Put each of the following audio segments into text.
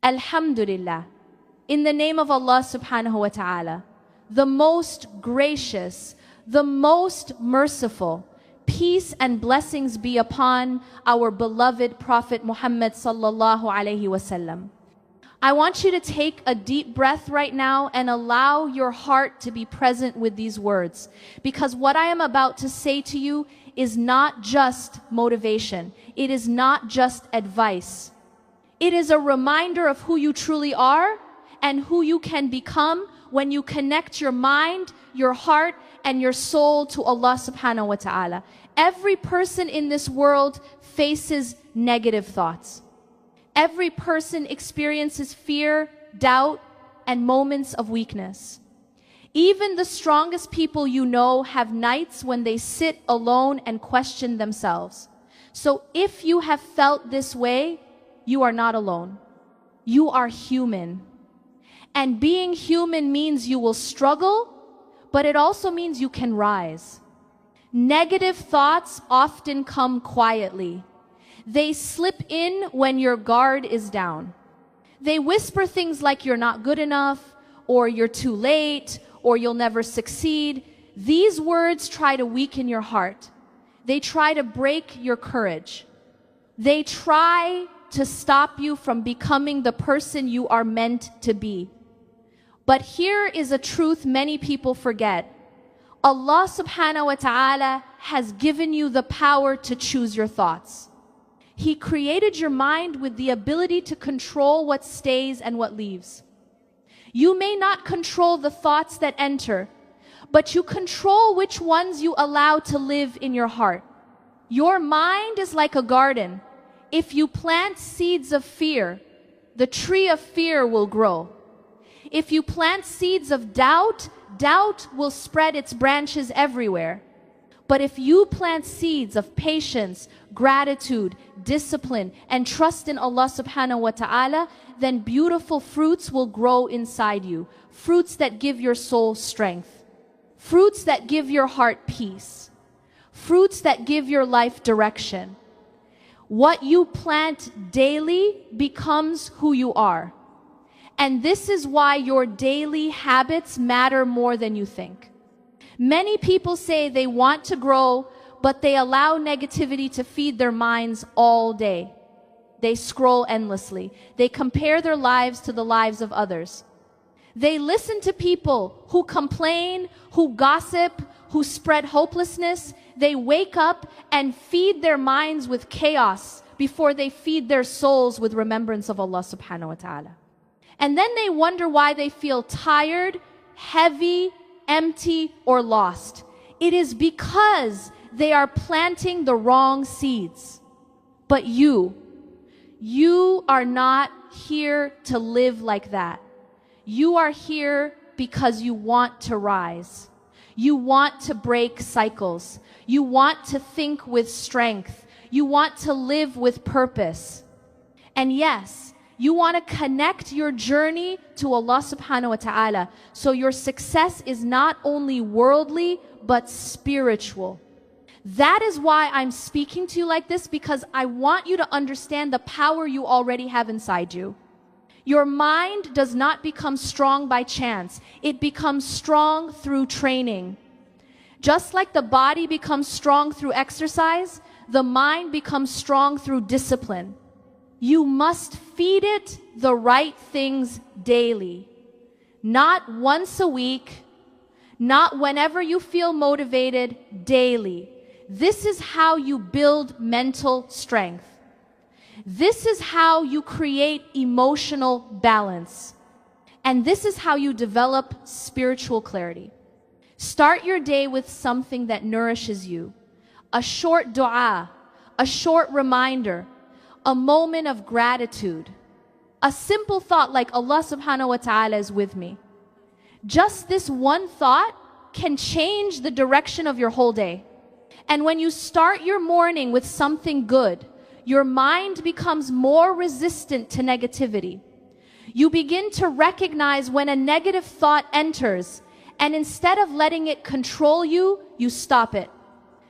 Alhamdulillah. In the name of Allah subhanahu wa ta'ala, the most gracious, the most merciful, peace and blessings be upon our beloved Prophet Muhammad sallallahu alaihi wasallam. I want you to take a deep breath right now and allow your heart to be present with these words, because what I am about to say to you is not just motivation. It is not just advice. It is a reminder of who you truly are and who you can become when you connect your mind, your heart, and your soul to Allah subhanahu wa ta'ala. Every person in this world faces negative thoughts. Every person experiences fear, doubt, and moments of weakness. Even the strongest people you know have nights when they sit alone and question themselves. So if you have felt this way, you are not alone. You are human. And being human means you will struggle, but it also means you can rise. Negative thoughts often come quietly. They slip in when your guard is down. They whisper things like you're not good enough, or you're too late, or you'll never succeed. These words try to weaken your heart. They try to break your courage. They try to stop you from becoming the person you are meant to be. But here is a truth many people forget. Allah subhanahu wa ta'ala has given you the power to choose your thoughts. He created your mind with the ability to control what stays and what leaves. You may not control the thoughts that enter, but you control which ones you allow to live in your heart. Your mind is like a garden. If you plant seeds of fear, the tree of fear will grow. If you plant seeds of doubt, doubt will spread its branches everywhere. But if you plant seeds of patience, gratitude, discipline, and trust in Allah subhanahu wa ta'ala, then beautiful fruits will grow inside you. Fruits that give your soul strength. Fruits that give your heart peace. Fruits that give your life direction. What you plant daily becomes who you are. And this is why your daily habits matter more than you think. Many people say they want to grow, but they allow negativity to feed their minds all day. They scroll endlessly. They compare their lives to the lives of others. They listen to people who complain, who gossip, who spread hopelessness. They wake up and feed their minds with chaos before they feed their souls with remembrance of Allah subhanahu wa ta'ala. And then they wonder why they feel tired, heavy, empty, or lost. It is because they are planting the wrong seeds. But you are not here to live like that. You are here because you want to rise. You want to break cycles. You want to think with strength. You want to live with purpose. And yes, you want to connect your journey to Allah subhanahu wa ta'ala. So your success is not only worldly, but spiritual. That is why I'm speaking to you like this, because I want you to understand the power you already have inside you. Your mind does not become strong by chance. It becomes strong through training. Just like the body becomes strong through exercise, the mind becomes strong through discipline. You must feed it the right things daily. Not once a week, not whenever you feel motivated, daily. This is how you build mental strength. This is how you create emotional balance. And this is how you develop spiritual clarity. Start your day with something that nourishes you. A short dua, a short reminder, a moment of gratitude, a simple thought like Allah subhanahu wa ta'ala is with me. Just this one thought can change the direction of your whole day. And when you start your morning with something good, your mind becomes more resistant to negativity. You begin to recognize when a negative thought enters, and instead of letting it control you, you stop it.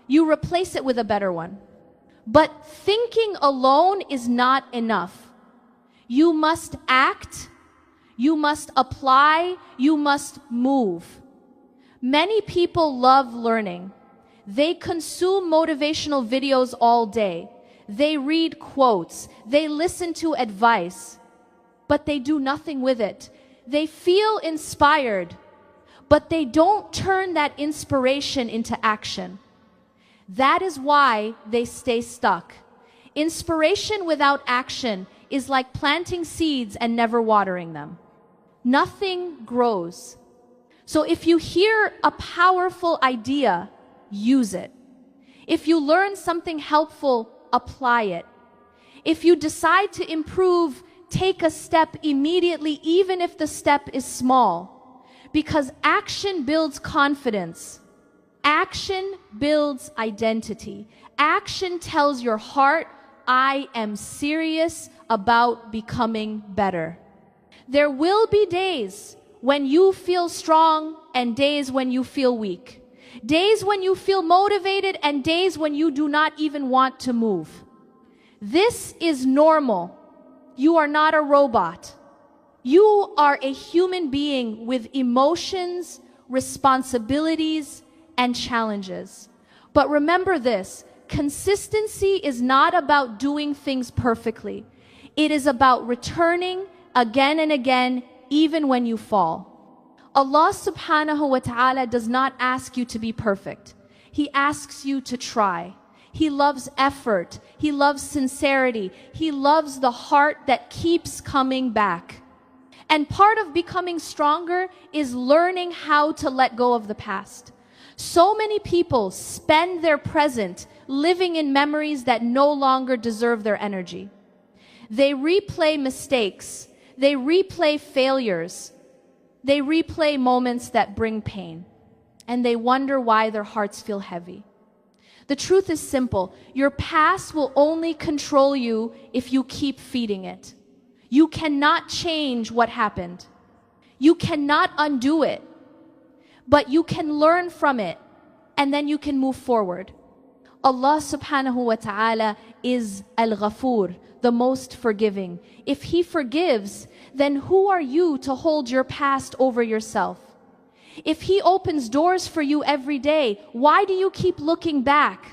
You replace it with a better one. But thinking alone is not enough. You must act, you must apply, you must move. Many people love learning. They consume motivational videos all day. They read quotes. They listen to advice. But they do nothing with it. They feel inspired, but they don't turn that inspiration into action. That is why they stay stuck. Inspiration without action is like planting seeds and never watering them. Nothing grows. So if you hear a powerful idea, use it. If you learn something helpful, apply it. If you decide to improve, take a step immediately, even if the step is small. Because action builds confidence. Action builds identity. Action tells your heart, I am serious about becoming better. There will be days when you feel strong and days when you feel weak. Days when you feel motivated and days when you do not even want to move. This is normal. You are not a robot. You are a human being with emotions, responsibilities, and challenges. But remember this, consistency is not about doing things perfectly. It is about returning again and again, even when you fall. Allah subhanahu wa ta'ala does not ask you to be perfect. He asks you to try. He loves effort. He loves sincerity. He loves the heart that keeps coming back. And part of becoming stronger is learning how to let go of the past. So many people spend their present living in memories that no longer deserve their energy. They replay mistakes. They replay failures. They replay moments that bring pain. And they wonder why their hearts feel heavy. The truth is simple. Your past will only control you if you keep feeding it. You cannot change what happened. You cannot undo it. But you can learn from it, and then you can move forward. Allah subhanahu wa ta'ala is Al-Ghafur, the most forgiving. If He forgives, then who are you to hold your past over yourself? If He opens doors for you every day, why do you keep looking back?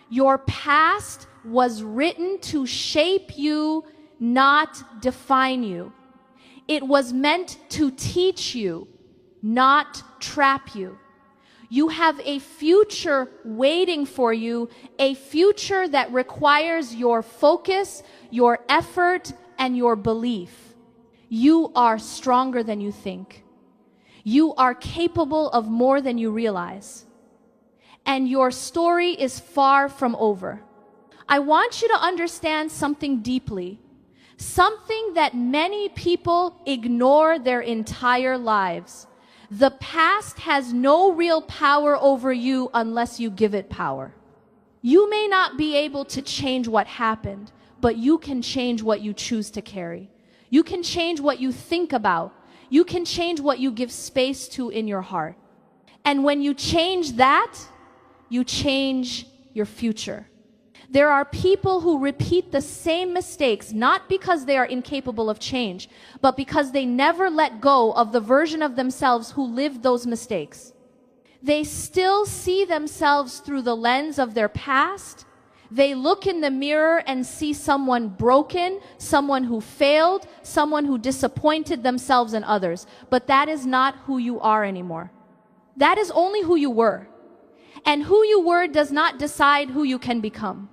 Your past was written to shape you, not define you. It was meant to teach you, not trap you. You have a future waiting for you, a future that requires your focus, your effort, and your belief. You are stronger than you think. You are capable of more than you realize. And your story is far from over. I want you to understand something deeply, something that many people ignore their entire lives. The past has no real power over you unless you give it power. You may not be able to change what happened, but you can change what you choose to carry. You can change what you think about. You can change what you give space to in your heart. And when you change that, you change your future. There are people who repeat the same mistakes, not because they are incapable of change, but because they never let go of the version of themselves who lived those mistakes. They still see themselves through the lens of their past. They look in the mirror and see someone broken, someone who failed, someone who disappointed themselves and others. But that is not who you are anymore. That is only who you were. And who you were does not decide who you can become.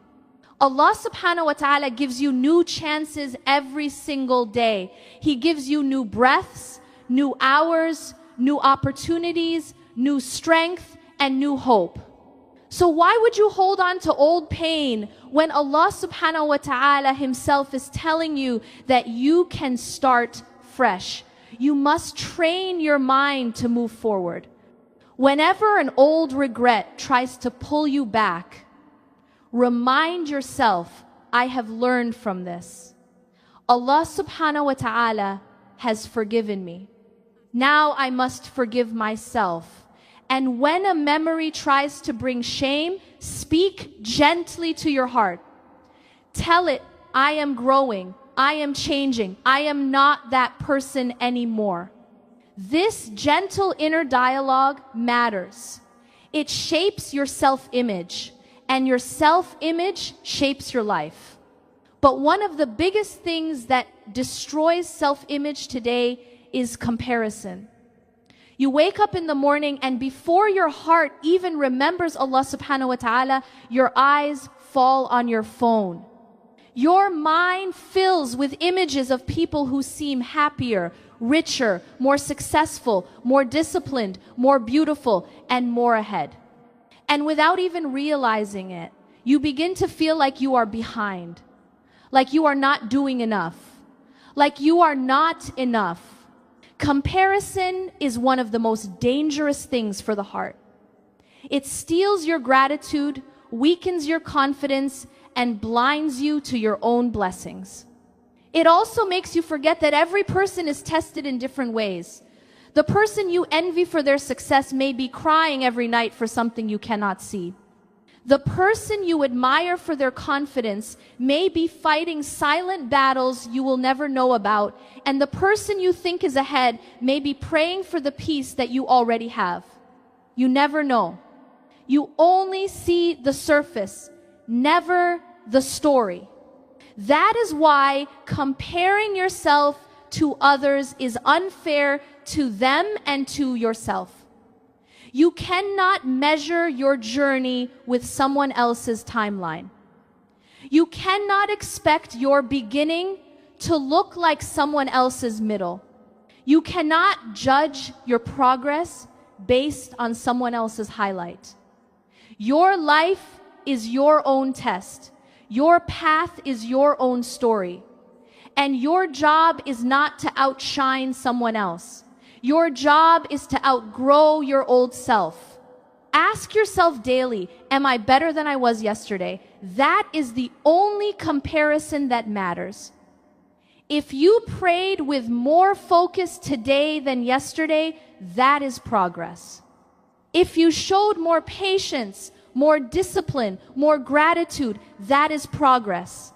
Allah subhanahu wa ta'ala gives you new chances every single day. He gives you new breaths, new hours, new opportunities, new strength, and new hope. So why would you hold on to old pain when Allah subhanahu wa ta'ala Himself is telling you that you can start fresh? You must train your mind to move forward. Whenever an old regret tries to pull you back, remind yourself, I have learned from this. Allah subhanahu wa ta'ala has forgiven me. Now I must forgive myself. And when a memory tries to bring shame, speak gently to your heart. Tell it, I am growing. I am changing. I am not that person anymore. This gentle inner dialogue matters. It shapes your self-image, and your self-image shapes your life. But one of the biggest things that destroys self-image today is comparison. You wake up in the morning, and before your heart even remembers Allah subhanahu wa ta'ala, your eyes fall on your phone. Your mind fills with images of people who seem happier, richer, more successful, more disciplined, more beautiful, and more ahead. And without even realizing it, you begin to feel like you are behind, like you are not doing enough, like you are not enough. Comparison is one of the most dangerous things for the heart. It steals your gratitude, weakens your confidence, and blinds you to your own blessings. It also makes you forget that every person is tested in different ways. The person you envy for their success may be crying every night for something you cannot see. The person you admire for their confidence may be fighting silent battles you will never know about, and the person you think is ahead may be praying for the peace that you already have. You never know. You only see the surface, never the story. That is why comparing yourself to others is unfair to them and to yourself. You cannot measure your journey with someone else's timeline. You cannot expect your beginning to look like someone else's middle. You cannot judge your progress based on someone else's highlight. Your life is your own test. Your path is your own story. And your job is not to outshine someone else. Your job is to outgrow your old self. Ask yourself daily, am I better than I was yesterday? That is the only comparison that matters. If you prayed with more focus today than yesterday, that is progress. If you showed more patience, more discipline, more gratitude, that is progress.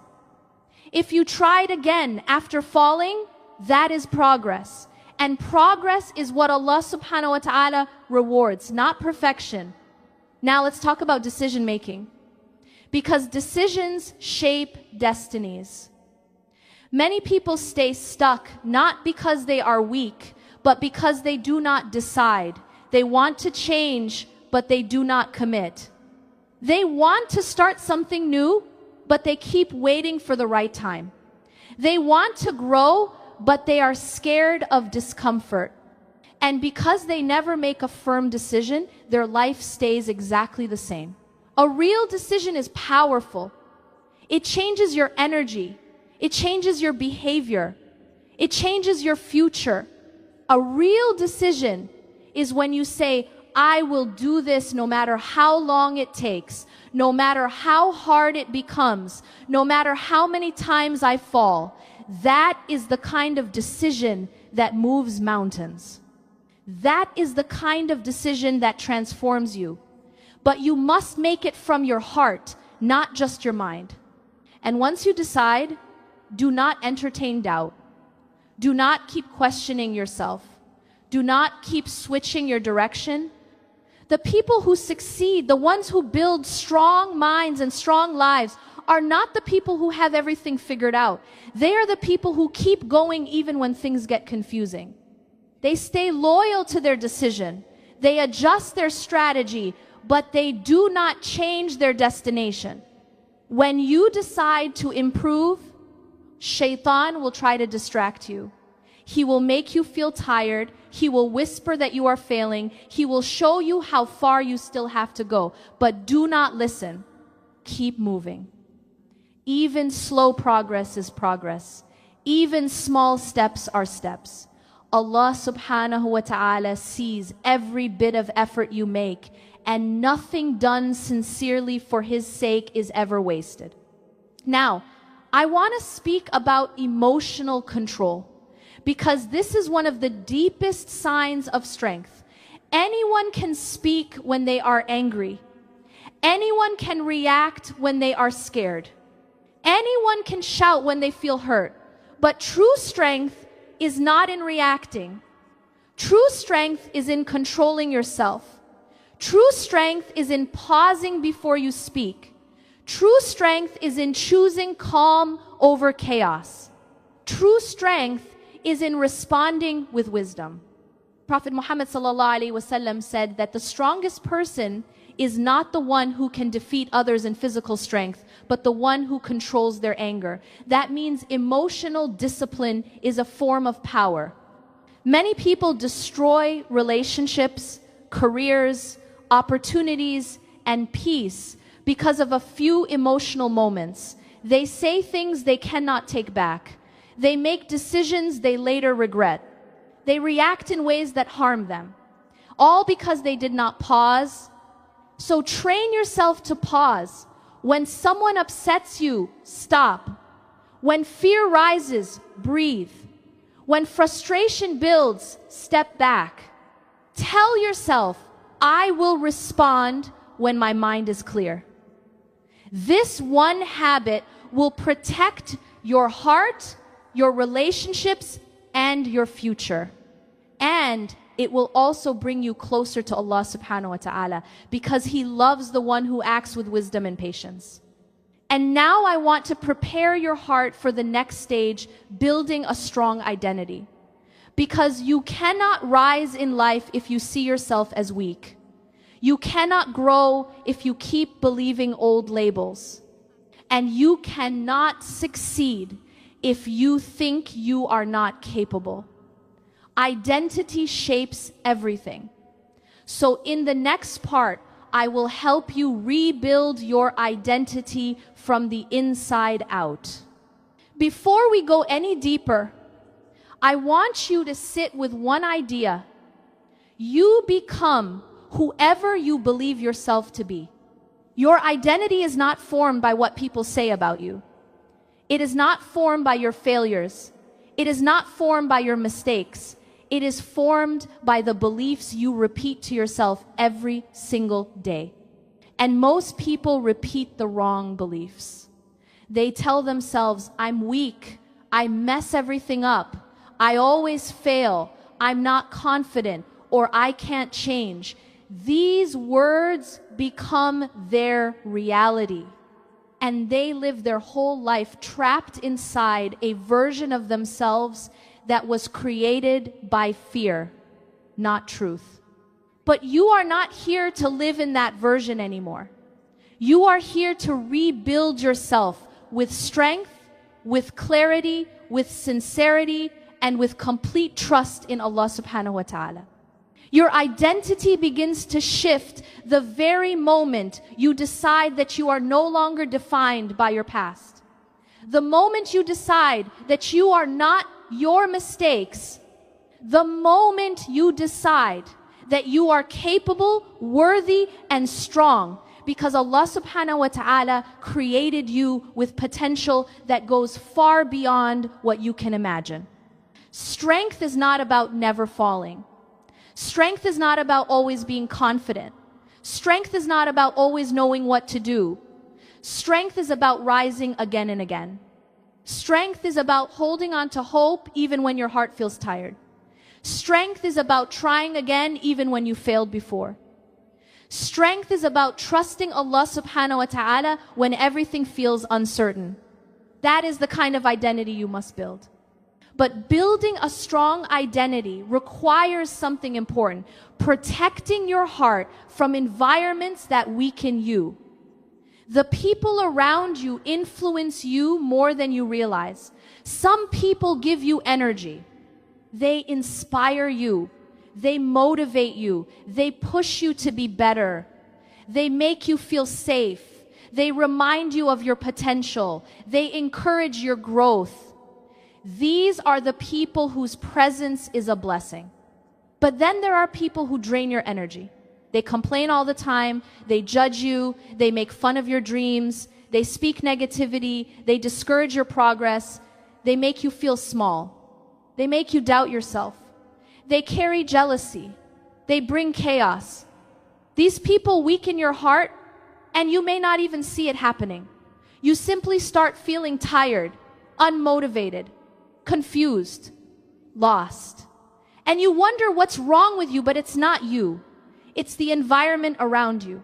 If you tried again after falling, that is progress. And progress is what Allah subhanahu wa ta'ala rewards, not perfection. Now let's talk about decision making. Because decisions shape destinies. Many people stay stuck not because they are weak, but because they do not decide. They want to change, but they do not commit. They want to start something new, but they keep waiting for the right time. They want to grow, but they are scared of discomfort. And because they never make a firm decision, their life stays exactly the same. A real decision is powerful. It changes your energy. It changes your behavior. It changes your future. A real decision is when you say, I will do this no matter how long it takes, no matter how hard it becomes, no matter how many times I fall. That is the kind of decision that moves mountains. That is the kind of decision that transforms you. But you must make it from your heart, not just your mind. And once you decide, do not entertain doubt. Do not keep questioning yourself. Do not keep switching your direction. The people who succeed, the ones who build strong minds and strong lives, are not the people who have everything figured out. They are the people who keep going even when things get confusing. They stay loyal to their decision. They adjust their strategy, but they do not change their destination. When you decide to improve, Shaitan will try to distract you. He will make you feel tired. He will whisper that you are failing. He will show you how far you still have to go. But do not listen. Keep moving. Even slow progress is progress. Even small steps are steps. Allah subhanahu wa ta'ala sees every bit of effort you make, and nothing done sincerely for His sake is ever wasted. Now, I want to speak about emotional control, because this is one of the deepest signs of strength. Anyone can speak when they are angry. Anyone can react when they are scared. Anyone can shout when they feel hurt. But true strength is not in reacting. True strength is in controlling yourself. True strength is in pausing before you speak. True strength is in choosing calm over chaos. True strength is in responding with wisdom. Prophet Muhammad ﷺ said that the strongest person is not the one who can defeat others in physical strength, but the one who controls their anger. That means emotional discipline is a form of power. Many people destroy relationships, careers, opportunities, and peace because of a few emotional moments. They say things they cannot take back. They make decisions they later regret. They react in ways that harm them, all because they did not pause. So train yourself to pause. When someone upsets you, stop. When fear rises, breathe. When frustration builds, step back. Tell yourself, I will respond when my mind is clear. This one habit will protect your heart, your relationships, and your future. And it will also bring you closer to Allah subhanahu wa ta'ala, because He loves the one who acts with wisdom and patience. And now I want to prepare your heart for the next stage, building a strong identity. Because you cannot rise in life if you see yourself as weak. You cannot grow if you keep believing old labels. And you cannot succeed if you think you are not capable. Identity shapes everything. So in the next part, I will help you rebuild your identity from the inside out. Before we go any deeper, I want you to sit with one idea. You become whoever you believe yourself to be. Your identity is not formed by what people say about you. It is not formed by your failures. It is not formed by your mistakes. It is formed by the beliefs you repeat to yourself every single day. And most people repeat the wrong beliefs. They tell themselves, I'm weak, I mess everything up, I always fail, I'm not confident, or I can't change. These words become their reality. And they live their whole life trapped inside a version of themselves that was created by fear, not truth. But you are not here to live in that version anymore. You are here to rebuild yourself with strength, with clarity, with sincerity, and with complete trust in Allah subhanahu wa ta'ala. Your identity begins to shift the very moment you decide that you are no longer defined by your past. The moment you decide that you are not your mistakes, the moment you decide that you are capable, worthy, and strong, because Allah subhanahu wa ta'ala created you with potential that goes far beyond what you can imagine. Strength is not about never falling. Strength is not about always being confident. Strength is not about always knowing what to do. Strength is about rising again and again. Strength is about holding on to hope even when your heart feels tired. Strength is about trying again even when you failed before. Strength is about trusting Allah subhanahu wa ta'ala when everything feels uncertain. That is the kind of identity you must build. But building a strong identity requires something important: protecting your heart from environments that weaken you. The people around you influence you more than you realize. Some people give you energy. They inspire you. They motivate you. They push you to be better. They make you feel safe. They remind you of your potential. They encourage your growth. These are the people whose presence is a blessing. But then there are people who drain your energy. They complain all the time, they judge you, they make fun of your dreams, they speak negativity, they discourage your progress, they make you feel small. They make you doubt yourself. They carry jealousy. They bring chaos. These people weaken your heart, and you may not even see it happening. You simply start feeling tired, unmotivated. confused, lost. And you wonder what's wrong with you, but it's not you. It's the environment around you.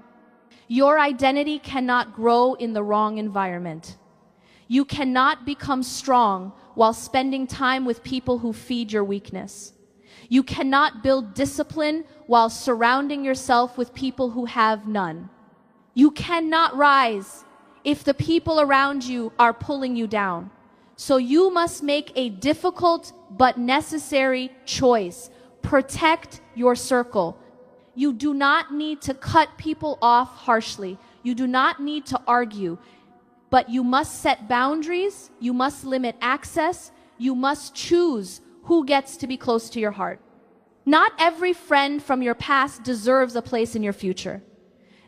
Your identity cannot grow in the wrong environment. You cannot become strong while spending time with people who feed your weakness. You cannot build discipline while surrounding yourself with people who have none. You cannot rise if the people around you are pulling you down. So you must make a difficult but necessary choice. Protect your circle. You do not need to cut people off harshly. You do not need to argue. But you must set boundaries. You must limit access. You must choose who gets to be close to your heart. Not every friend from your past deserves a place in your future.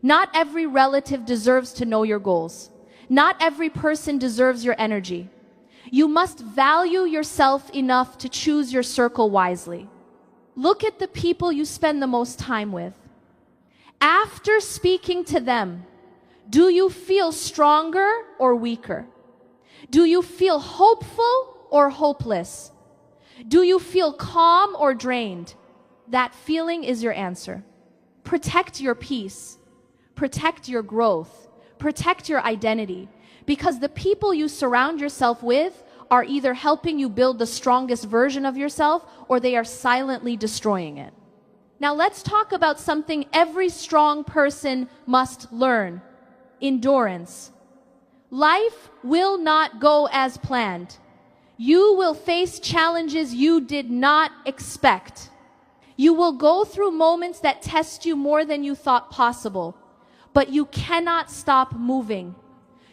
Not every relative deserves to know your goals. Not every person deserves your energy. You must value yourself enough to choose your circle wisely. Look at the people you spend the most time with. After speaking to them, do you feel stronger or weaker? Do you feel hopeful or hopeless? Do you feel calm or drained? That feeling is your answer. Protect your peace. Protect your growth. Protect your identity. Because the people you surround yourself with are either helping you build the strongest version of yourself or they are silently destroying it. Now let's talk about something every strong person must learn: endurance. Life will not go as planned. You will face challenges you did not expect. You will go through moments that test you more than you thought possible. But you cannot stop moving.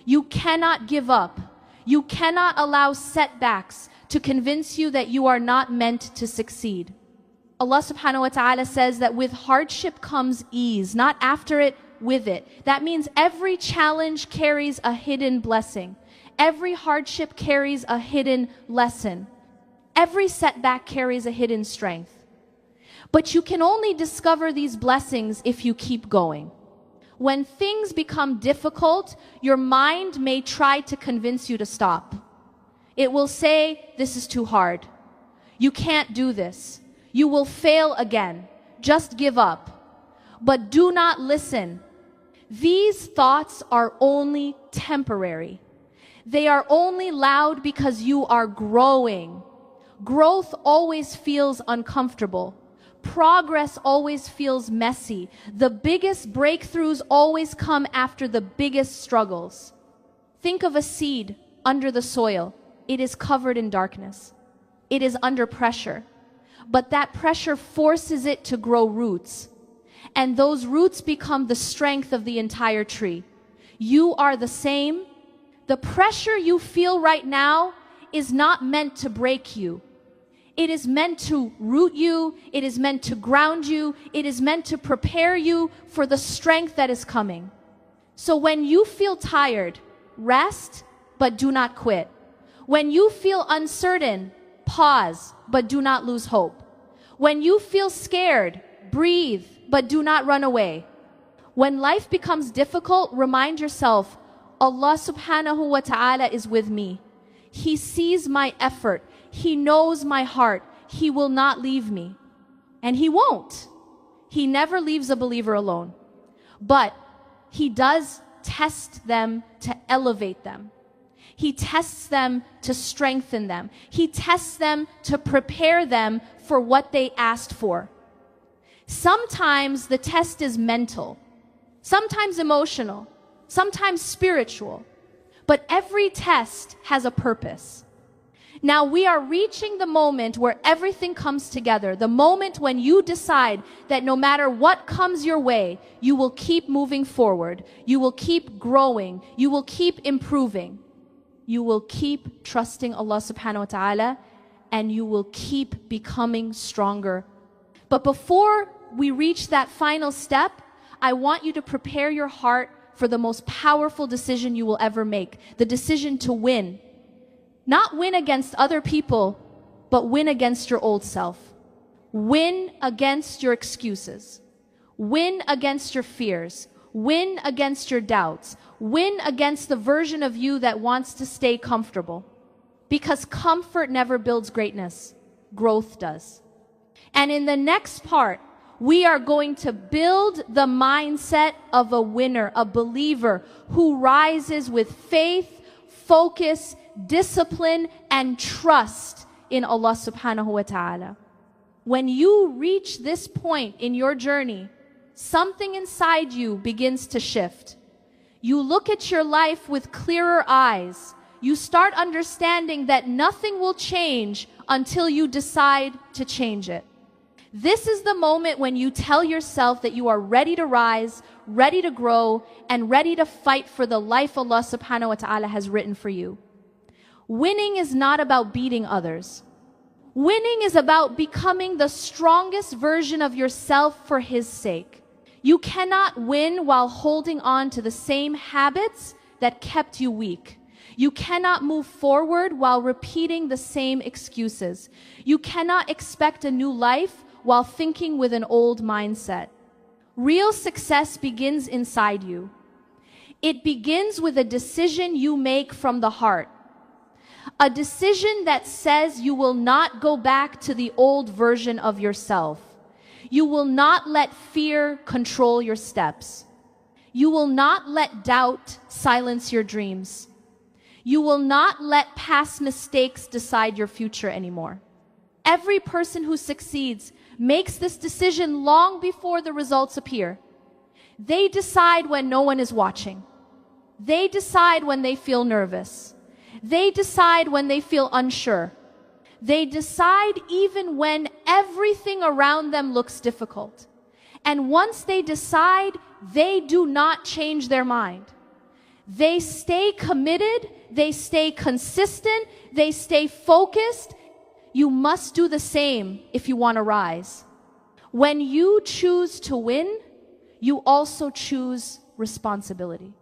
You cannot give up. You cannot allow setbacks to convince you that you are not meant to succeed. Allah subhanahu wa ta'ala says that with hardship comes ease, not after it, with it. That means every challenge carries a hidden blessing. Every hardship carries a hidden lesson. Every setback carries a hidden strength. But you can only discover these blessings if you keep going. When things become difficult, your mind may try to convince you to stop. It will say, this is too hard. You can't do this. You will fail again. Just give up. But do not listen. These thoughts are only temporary. They are only loud because you are growing. Growth always feels uncomfortable. Progress always feels messy. The biggest breakthroughs always come after the biggest struggles. Think of a seed under the soil. It is covered in darkness. It is under pressure. But that pressure forces it to grow roots. And those roots become the strength of the entire tree. You are the same. The pressure you feel right now is not meant to break you. It is meant to root you. It is meant to ground you. It is meant to prepare you for the strength that is coming. So when you feel tired, rest, but do not quit. When you feel uncertain, pause, but do not lose hope. When you feel scared, breathe, but do not run away. When life becomes difficult, remind yourself, Allah subhanahu wa ta'ala is with me. He sees my effort. He knows my heart. He will not leave me. And He won't. He never leaves a believer alone. But He does test them to elevate them. He tests them to strengthen them. He tests them to prepare them for what they asked for. Sometimes the test is mental, sometimes emotional, sometimes spiritual. But every test has a purpose. Now we are reaching the moment where everything comes together. The moment when you decide that no matter what comes your way, you will keep moving forward. You will keep growing. You will keep improving. You will keep trusting Allah subhanahu wa ta'ala, and you will keep becoming stronger. But before we reach that final step, I want you to prepare your heart for the most powerful decision you will ever make. The decision to win. Not win against other people, but win against your old self. Win against your excuses. Win against your fears. Win against your doubts. Win against the version of you that wants to stay comfortable. because comfort never builds greatness. Growth does. And in the next part, we are going to build the mindset of a winner, a believer who rises with faith, focus, discipline, and trust in Allah subhanahu wa ta'ala. When you reach this point in your journey, something inside you begins to shift. You look at your life with clearer eyes. You start understanding that nothing will change until you decide to change it. This is the moment when you tell yourself that you are ready to rise, ready to grow, and ready to fight for the life Allah subhanahu wa ta'ala has written for you. Winning is not about beating others. Winning is about becoming the strongest version of yourself for His sake. You cannot win while holding on to the same habits that kept you weak. You cannot move forward while repeating the same excuses. You cannot expect a new life while thinking with an old mindset. Real success begins inside you. It begins with a decision you make from the heart. A decision that says you will not go back to the old version of yourself. You will not let fear control your steps. You will not let doubt silence your dreams. You will not let past mistakes decide your future anymore. Every person who succeeds makes this decision long before the results appear. They decide when no one is watching. They decide when they feel nervous. They decide when they feel unsure. They decide even when everything around them looks difficult. And once they decide, they do not change their mind. They stay committed, they stay consistent, they stay focused. You must do the same if you want to rise. When you choose to win, you also choose responsibility.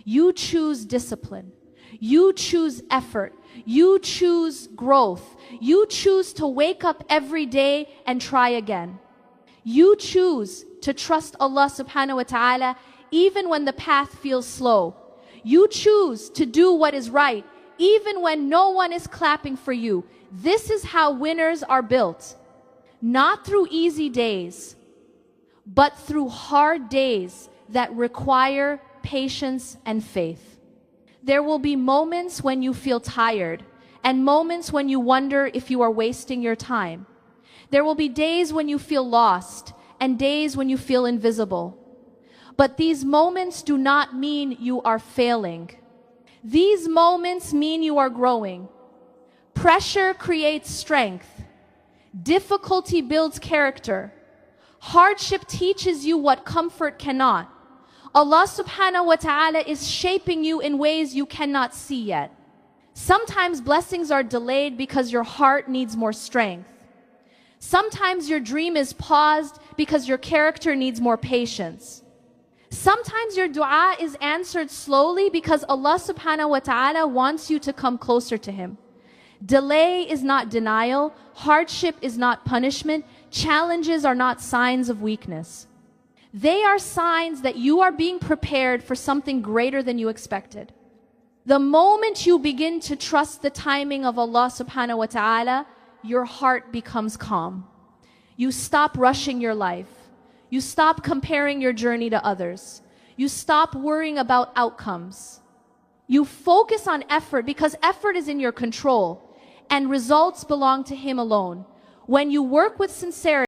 You choose discipline. You choose effort. You choose growth. You choose to wake up every day and try again. You choose to trust Allah subhanahu wa ta'ala even when the path feels slow. You choose to do what is right even when no one is clapping for you. This is how winners are built. Not through easy days, but through hard days that require patience and faith. There will be moments when you feel tired and moments when you wonder if you are wasting your time. There will be days when you feel lost and days when you feel invisible. But these moments do not mean you are failing. These moments mean you are growing. Pressure creates strength. Difficulty builds character. Hardship teaches you what comfort cannot. Allah subhanahu wa ta'ala is shaping you in ways you cannot see yet. Sometimes blessings are delayed because your heart needs more strength. Sometimes your dream is paused because your character needs more patience. Sometimes your dua is answered slowly because Allah subhanahu wa ta'ala wants you to come closer to Him. Delay is not denial. Hardship is not punishment. Challenges are not signs of weakness. They are signs that you are being prepared for something greater than you expected. The moment you begin to trust the timing of Allah subhanahu wa ta'ala, your heart becomes calm. You stop rushing your life. You stop comparing your journey to others. You stop worrying about outcomes. You focus on effort because effort is in your control and results belong to Him alone. When you work with sincerity,